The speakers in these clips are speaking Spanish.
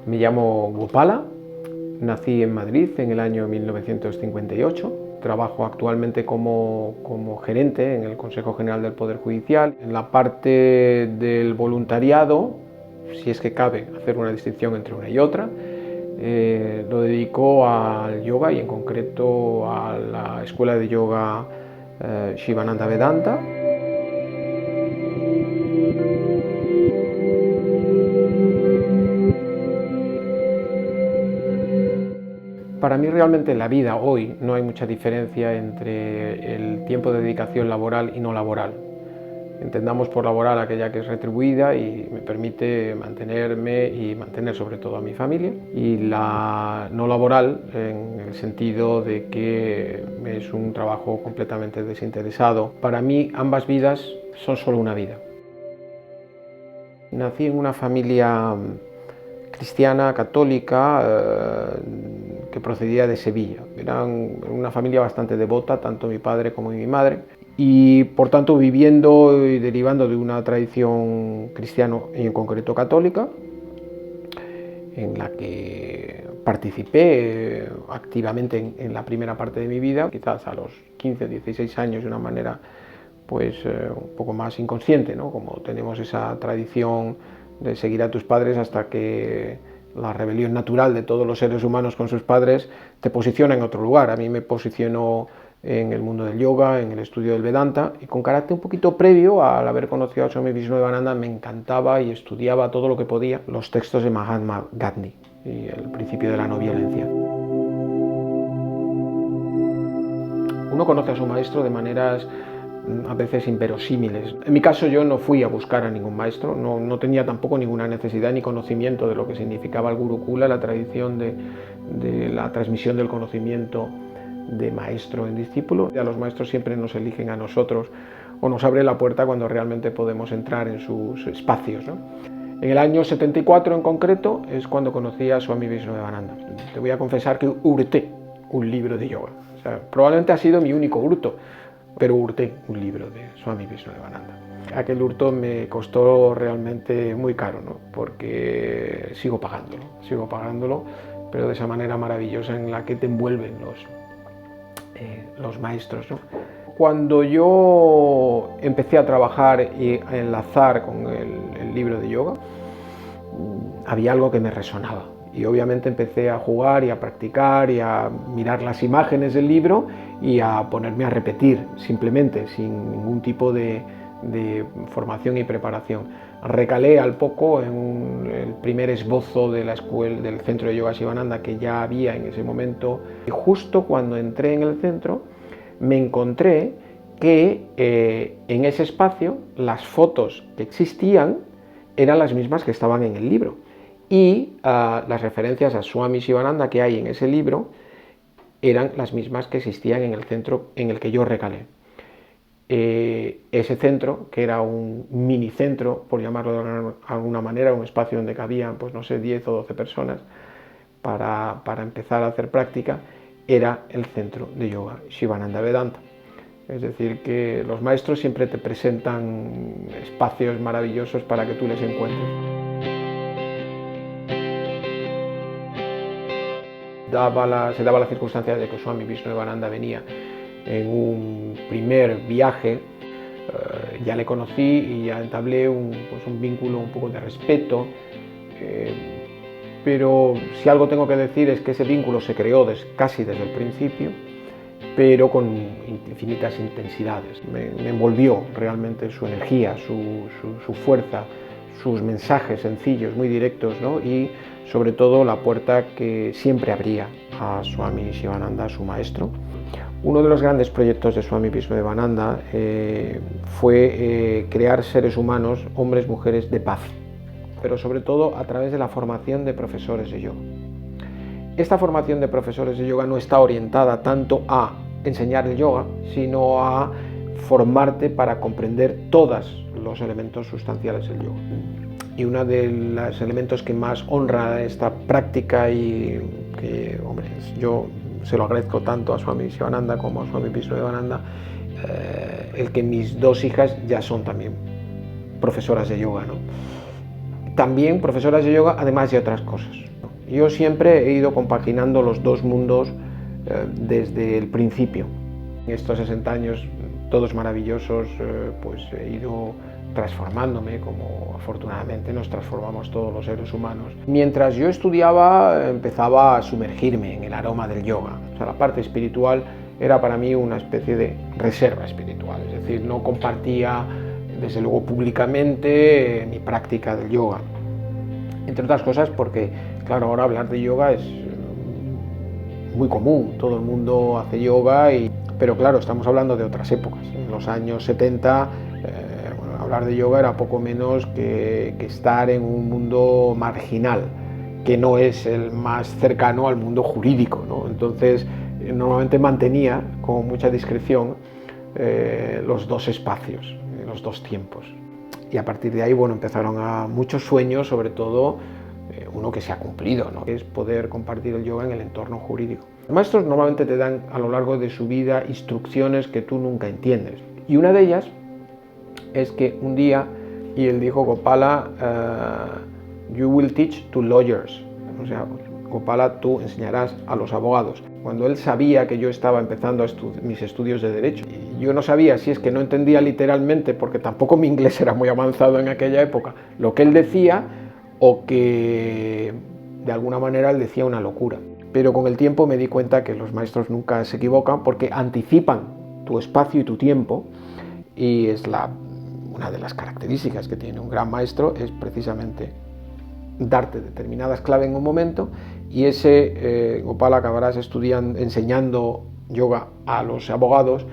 Me llamo Gopala, nací en Madrid en el año 1958. Trabajo actualmente como gerente en el Consejo General del Poder Judicial. En la parte del voluntariado, si es que cabe hacer una distinción entre una y otra, lo dedico al yoga y en concreto a la escuela de yoga Shivananda Vedanta. Para mí realmente en la vida hoy no hay mucha diferencia entre el tiempo de dedicación laboral y no laboral. Entendamos por laboral aquella que es retribuida y me permite mantenerme y mantener sobre todo a mi familia, y la no laboral en el sentido de que es un trabajo completamente desinteresado. Para mí ambas vidas son solo una vida. Nací en una familia cristiana, católica, que procedía de Sevilla. Eran una familia bastante devota, tanto mi padre como mi madre, y por tanto viviendo y derivando de una tradición cristiana y en concreto católica, en la que participé activamente en la primera parte de mi vida, quizás a los 15 o 16 años de una manera pues un poco más inconsciente, ¿no? Como tenemos esa tradición de seguir a tus padres hasta que la rebelión natural de todos los seres humanos con sus padres te posiciona en otro lugar. A mí me posicionó en el mundo del yoga, en el estudio del Vedanta, y con carácter un poquito previo al haber conocido a Swami Vishnudevananda me encantaba y estudiaba todo lo que podía los textos de Mahatma Gandhi y el principio de la no violencia. Uno conoce a su maestro de maneras a veces inverosímiles. En mi caso yo no fui a buscar a ningún maestro, no tenía tampoco ninguna necesidad ni conocimiento de lo que significaba el Gurukula, la tradición de la transmisión del conocimiento de maestro en discípulo. A los maestros siempre nos eligen a nosotros o nos abre la puerta cuando realmente podemos entrar en sus espacios, ¿no? En el año 74 en concreto es cuando conocí a Swami Vishnudevananda. Te voy a confesar que hurté un libro de yoga. O sea, probablemente ha sido mi único hurto, pero hurté un libro de Swami Vishnudevananda. Aquel hurto me costó realmente muy caro, ¿no? Porque sigo pagándolo, pero de esa manera maravillosa en la que te envuelven los maestros, ¿no? Cuando yo empecé a trabajar y a enlazar con el libro de yoga, había algo que me resonaba. Y obviamente empecé a jugar y a practicar y a mirar las imágenes del libro y a ponerme a repetir simplemente, sin ningún tipo de formación y preparación. Recalé al poco en el primer esbozo de la escuela del centro de yoga Shivananda que ya había en ese momento, y justo cuando entré en el centro me encontré que en ese espacio las fotos que existían eran las mismas que estaban en el libro. Y las referencias a Swami Shivananda que hay en ese libro eran las mismas que existían en el centro en el que yo recalé. Ese centro, que era un mini centro, por llamarlo de alguna manera, un espacio donde cabían, pues no sé, 10 o 12 personas para empezar a hacer práctica, era el centro de yoga Shivananda Vedanta. Es decir, que los maestros siempre te presentan espacios maravillosos para que tú les encuentres. Se daba la circunstancia de que Swami Vishnudevananda venía en un primer viaje, ya le conocí y ya entablé un vínculo un poco de respeto, pero si algo tengo que decir es que ese vínculo se creó casi desde el principio, pero con infinitas intensidades. Me envolvió realmente su energía, su fuerza, sus mensajes sencillos, muy directos, ¿no? Y sobre todo la puerta que siempre abría a Swami Shivananda, su maestro. Uno de los grandes proyectos de Swami Vishnudevananda fue crear seres humanos, hombres, mujeres de paz, pero sobre todo a través de la formación de profesores de yoga. Esta formación de profesores de yoga no está orientada tanto a enseñar el yoga, sino a formarte para comprender todos los elementos sustanciales del yoga. Y uno de los elementos que más honra esta práctica y que, hombre, yo se lo agradezco tanto a Swami Shivananda como a Swami Vishnudevananda, el que mis dos hijas ya son también profesoras de yoga, ¿no? también profesoras de yoga, además de otras cosas. Yo siempre he ido compaginando los dos mundos desde el principio. En estos 60 años, todos maravillosos, pues he ido transformándome, como afortunadamente nos transformamos todos los seres humanos. Mientras yo estudiaba, empezaba a sumergirme en el aroma del yoga. O sea, la parte espiritual era para mí una especie de reserva espiritual, es decir, no compartía, desde luego, públicamente mi práctica del yoga. Entre otras cosas porque, claro, ahora hablar de yoga es muy común, todo el mundo hace yoga, pero claro, estamos hablando de otras épocas. En los años 70, hablar de yoga era poco menos que estar en un mundo marginal, que no es el más cercano al mundo jurídico, ¿no? Entonces, normalmente mantenía con mucha discreción los dos espacios, los dos tiempos. Y a partir de ahí, bueno, empezaron muchos sueños, sobre todo uno que se ha cumplido, ¿no? Es poder compartir el yoga en el entorno jurídico. Los maestros normalmente te dan a lo largo de su vida instrucciones que tú nunca entiendes. Y una de ellas es que un día, y él dijo, Gopala, you will teach to lawyers. O sea, Gopala, tú enseñarás a los abogados. Cuando él sabía que yo estaba empezando mis estudios de Derecho, y yo no sabía si es que no entendía literalmente, porque tampoco mi inglés era muy avanzado en aquella época, lo que él decía, o que de alguna manera él decía una locura. Pero con el tiempo me di cuenta que los maestros nunca se equivocan porque anticipan tu espacio y tu tiempo, y es una de las características que tiene un gran maestro, es precisamente darte determinadas claves en un momento, y ese Gopal acabarás enseñando yoga a los abogados,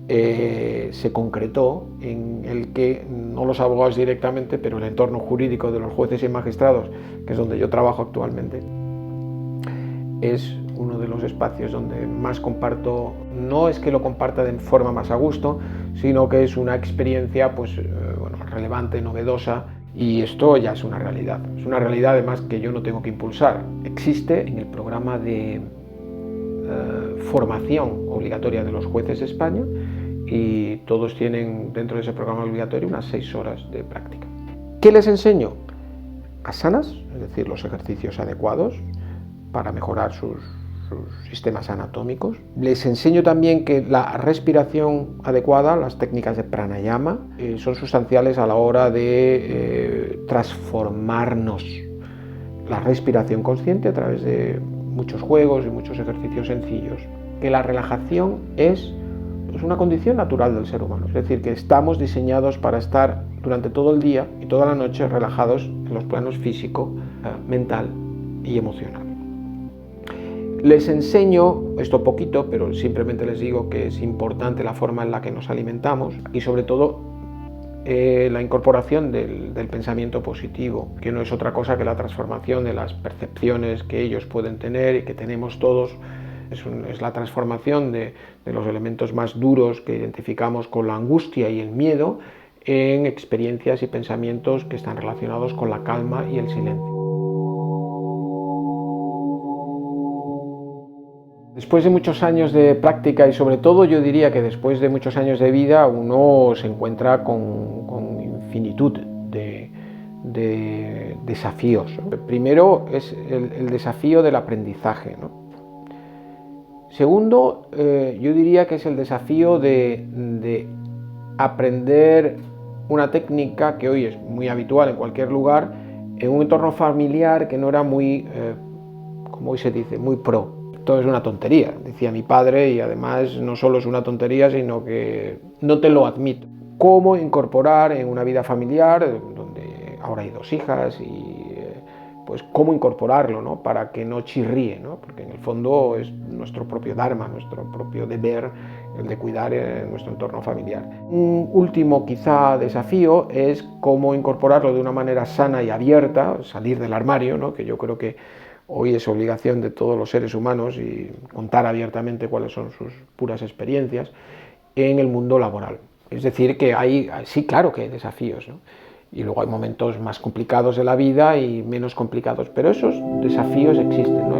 se concretó en el que no los abogados directamente, pero el entorno jurídico de los jueces y magistrados, que es donde yo trabajo actualmente, es uno de los espacios donde más comparto. No es que lo comparta de forma más a gusto, sino que es una experiencia pues, relevante, novedosa, y esto ya es una realidad. Es una realidad además que yo no tengo que impulsar. Existe en el programa de formación obligatoria de los jueces de España, y todos tienen dentro de ese programa obligatorio unas 6 horas de práctica. ¿Qué les enseño? Asanas, es decir, los ejercicios adecuados para mejorar sus sistemas anatómicos. Les enseño también que la respiración adecuada, las técnicas de pranayama, son sustanciales a la hora de transformarnos. La respiración consciente a través de muchos juegos y muchos ejercicios sencillos. Que la relajación es una condición natural del ser humano, es decir, que estamos diseñados para estar durante todo el día y toda la noche relajados en los planos físico, mental y emocional. Les enseño esto poquito, pero simplemente les digo que es importante la forma en la que nos alimentamos y sobre todo la incorporación del pensamiento positivo, que no es otra cosa que la transformación de las percepciones que ellos pueden tener y que tenemos todos. Es la transformación de los elementos más duros que identificamos con la angustia y el miedo en experiencias y pensamientos que están relacionados con la calma y el silencio. Después de muchos años de práctica, y sobre todo yo diría que después de muchos años de vida, uno se encuentra con infinitud de desafíos. Primero es el desafío del aprendizaje, ¿no? Segundo, yo diría que es el desafío de aprender una técnica que hoy es muy habitual en cualquier lugar, en un entorno familiar que no era muy, como hoy se dice, muy pro. Esto es una tontería, decía mi padre, y además no solo es una tontería, sino que no te lo admito. ¿Cómo incorporar en una vida familiar, donde ahora hay 2 hijas, y pues cómo incorporarlo, ¿no? Para que no chirríe, ¿no? Porque en el fondo es nuestro propio dharma, nuestro propio deber, el de cuidar nuestro entorno familiar. Un último quizá desafío es cómo incorporarlo de una manera sana y abierta, salir del armario, ¿no? Que yo creo que hoy es obligación de todos los seres humanos, y contar abiertamente cuáles son sus puras experiencias en el mundo laboral. Es decir, que sí, claro que hay desafíos, ¿no? Y luego hay momentos más complicados de la vida y menos complicados, pero esos desafíos existen, ¿no?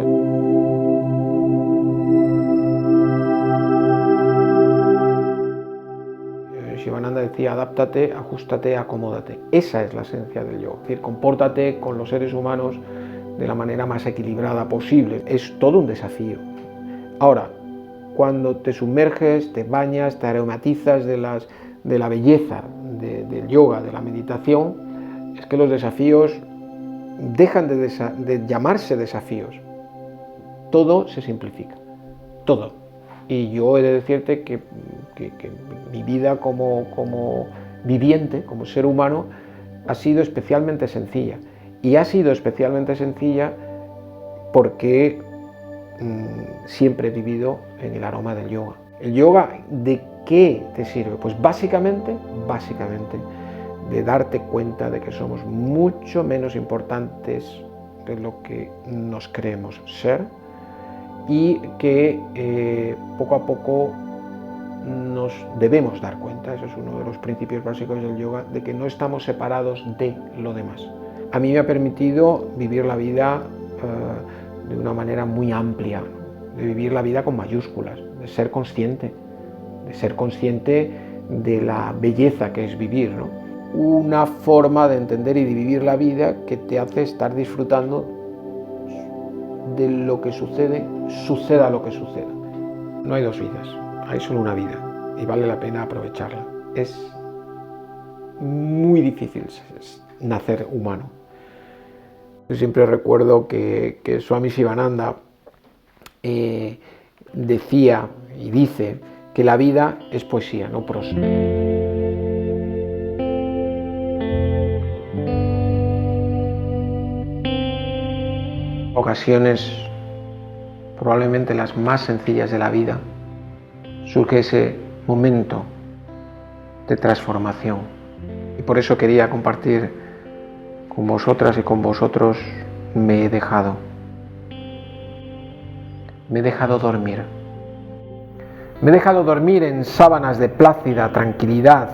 Shivananda decía, adáptate, ajústate, acomódate. Esa es la esencia del yoga. Es decir, compórtate con los seres humanos de la manera más equilibrada posible. Es todo un desafío. Ahora, cuando te sumerges, te bañas, te aromatizas de la belleza del yoga, de la meditación, es que los desafíos dejan de llamarse desafíos. Todo se simplifica, todo. Y yo he de decirte que mi vida como viviente, como ser humano, ha sido especialmente sencilla. Y ha sido especialmente sencilla porque siempre he vivido en el aroma del yoga. ¿El yoga de qué te sirve? Pues básicamente de darte cuenta de que somos mucho menos importantes de lo que nos creemos ser y que poco a poco nos debemos dar cuenta, eso es uno de los principios básicos del yoga, de que no estamos separados de lo demás. A mí me ha permitido vivir la vida de una manera muy amplia, de vivir la vida con mayúsculas, de ser consciente de la belleza que es vivir, ¿no? Una forma de entender y de vivir la vida que te hace estar disfrutando de lo que sucede, suceda lo que suceda. No hay dos vidas, hay solo una vida y vale la pena aprovecharla. Es muy difícil nacer humano. Yo siempre recuerdo que Swami Shivananda decía y dice que la vida es poesía, no prosa. Ocasiones, probablemente las más sencillas de la vida, surge ese momento de transformación. Y por eso quería compartir con vosotras y con vosotros, me he dejado dormir. Me he dejado dormir en sábanas de plácida tranquilidad,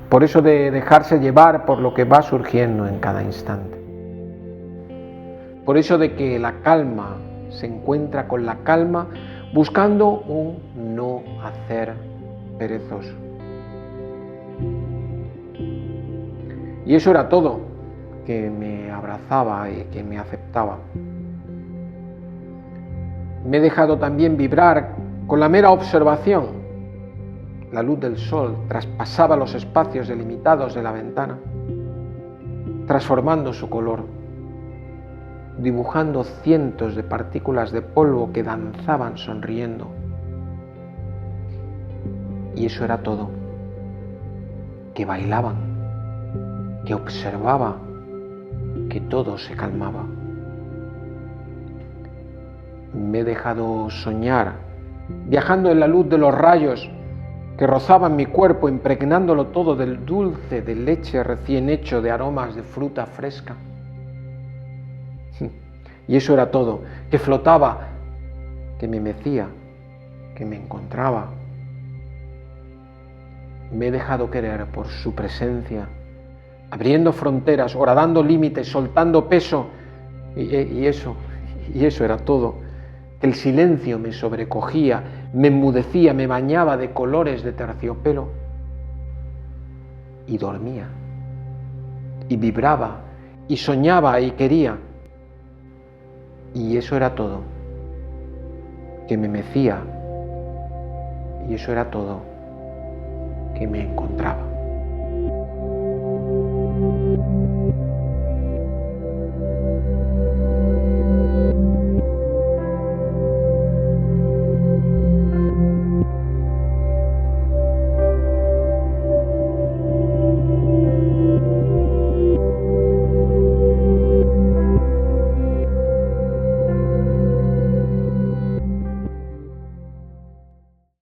por eso de dejarse llevar por lo que va surgiendo en cada instante. Por eso de que la calma se encuentra con la calma, buscando un no hacer perezoso. Y eso era todo, que me abrazaba y que me aceptaba. Me he dejado también vibrar con la mera observación. La luz del sol traspasaba los espacios delimitados de la ventana, transformando su color, dibujando cientos de partículas de polvo que danzaban sonriendo. Y eso era todo, que bailaban, que observaba, que todo se calmaba. Me he dejado soñar, viajando en la luz de los rayos que rozaban mi cuerpo, impregnándolo todo del dulce de leche recién hecho, de aromas de fruta fresca. Y eso era todo, que flotaba, que me mecía, que me encontraba. Me he dejado querer por su presencia, abriendo fronteras, horadando límites, soltando peso. Y eso era todo. El silencio me sobrecogía, me enmudecía, me bañaba de colores de terciopelo. Y dormía, y vibraba, y soñaba, y quería. Y eso era todo, que me mecía. Y eso era todo, que me encontraba.